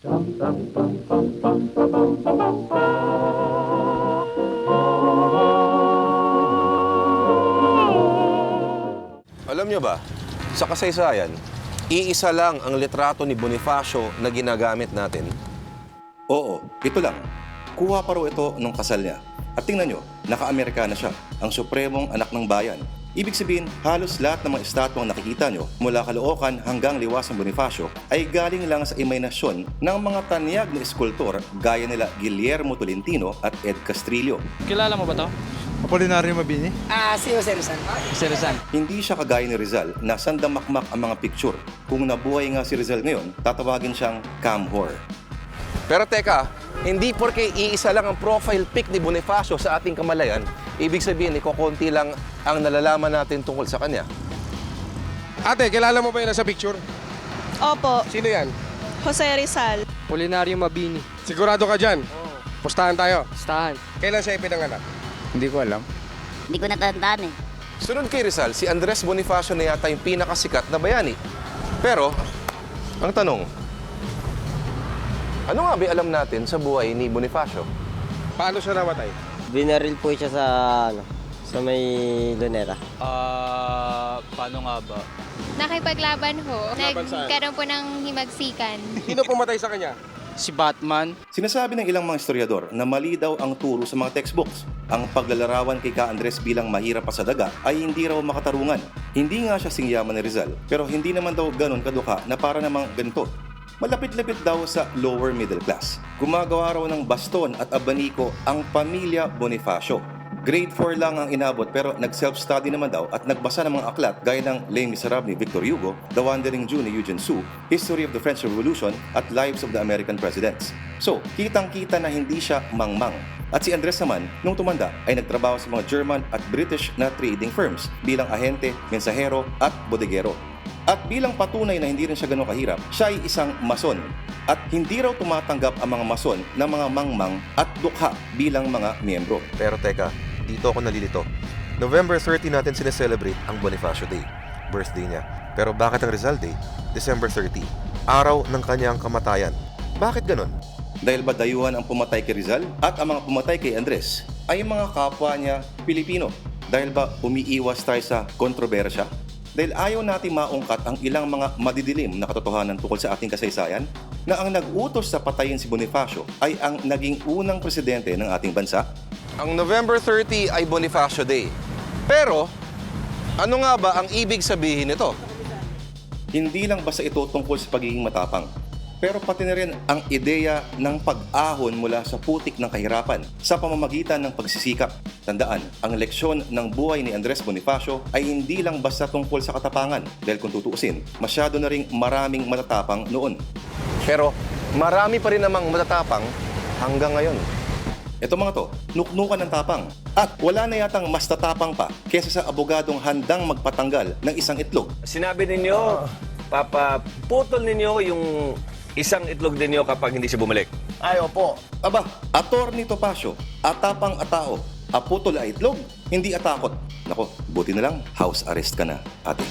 Alam nyo ba, sa kasaysayan, iisa lang ang litrato ni Bonifacio na ginagamit natin. Oo, ito lang. Kuha pa raw ito nung kasal niya. At tingnan nyo, naka-Amerikana siya, ang supremong anak ng bayan. Ibig sabihin, halos lahat ng mga estatwang nakikita nyo, mula Caloocan hanggang Liwasang Bonifacio, ay galing lang sa imahinasyon ng mga tanyag na eskultor gaya nila Guillermo Tolentino at Ed Castrillo. Kilala mo ba to? Apolinario Mabini? Si Jose Rizal. Si Rizal. Hindi siya kagaya ni Rizal na sandamakmak ang mga picture. Kung nabuhay nga si Rizal ngayon, tatawagin siyang cam whore. Pero teka, hindi porke iisa lang ang profile pic ni Bonifacio sa ating kamalayan, ibig sabihin, ikokonti lang ang nalalaman natin tungkol sa kanya. Ate, kilala mo ba yun sa picture? Opo, Sino yan? Jose Rizal. Apolinario Mabini. Sigurado ka dyan? Pustahan tayo. Stahan. Kailan siya ipinanganak? Hindi ko alam. Hindi ko natandaan eh. Sunod kay Rizal, si Andres Bonifacio na yata yung pinakasikat na bayani. Pero, ang tanong, ano nga ba alam natin sa buhay ni Bonifacio? Paano siya namatay? Binaril po siya sa may luneta. Paano nga ba? Nakipaglaban ho. Laban saan? Nagkaroon po ng himagsikan. Sino pumatay sa kanya? Si Batman. Sinasabi ng ilang mga historiador na mali daw ang turo sa mga textbooks. Ang paglalarawan kay Ka Andres bilang mahirap pa sa daga ay hindi raw makatarungan. Hindi nga siya singyaman ni Rizal, pero hindi naman daw ganun kaduka na para namang ganito. Malapit-lapit daw sa lower middle class. Gumagawa raw ng baston at abaniko ang pamilya Bonifacio. Grade 4 lang ang inabot pero nag-self-study naman daw at nagbasa ng mga aklat gaya ng Les Miserables ni Victor Hugo, The Wandering Jew ni Eugene Sue, History of the French Revolution at Lives of the American Presidents. So, kitang-kita na hindi siya mangmang. At si Andres naman, nung tumanda, ay nagtrabaho sa mga German at British na trading firms bilang ahente, mensahero at bodegero. At bilang patunay na hindi rin siya gano'ng kahirap, siya ay isang mason. At hindi raw tumatanggap ang mga mason ng mga mangmang at dukha bilang mga miyembro. Pero teka, dito ako nalilito. November 30 natin sineselebrate ang Bonifacio Day, birthday niya. Pero bakit ang Rizal Day? December 30, araw ng kanyang kamatayan. Bakit ganon? Dahil ba dayuhan ang pumatay kay Rizal at ang mga pumatay kay Andres ay mga kapwa niya Pilipino? Dahil ba umiiwas tayo sa kontrobersya? Dahil ayaw natin maungkat ang ilang mga madidilim na katotohanan tungkol sa ating kasaysayan na ang nag-utos sa patayin si Bonifacio ay ang naging unang presidente ng ating bansa? Ang November 30 ay Bonifacio Day. Pero, ano nga ba ang ibig sabihin nito? Hindi lang basta ito tungkol sa pagiging matapang, pero pati na rin ang ideya ng pag-ahon mula sa putik ng kahirapan sa pamamagitan ng pagsisikap. Tandaan, ang leksyon ng buhay ni Andres Bonifacio ay hindi lang basta tungkol sa katapangan dahil kung tutuusin, masyado na ring maraming matatapang noon. Pero, marami pa rin namang matatapang hanggang ngayon. Ito mga to, nuknukan ng tapang. At wala na yatang mas tatapang pa kesa sa abogadong handang magpatanggal ng isang itlog. Sinabi ninyo, papaputol ninyo yung isang itlog ninyo kapag hindi siya bumalik. Ay, opo. Aba, Attorney Topacio, atapang atao, aputol ay itlog, hindi atakot. Nako, buti na lang, house arrest ka na, ate.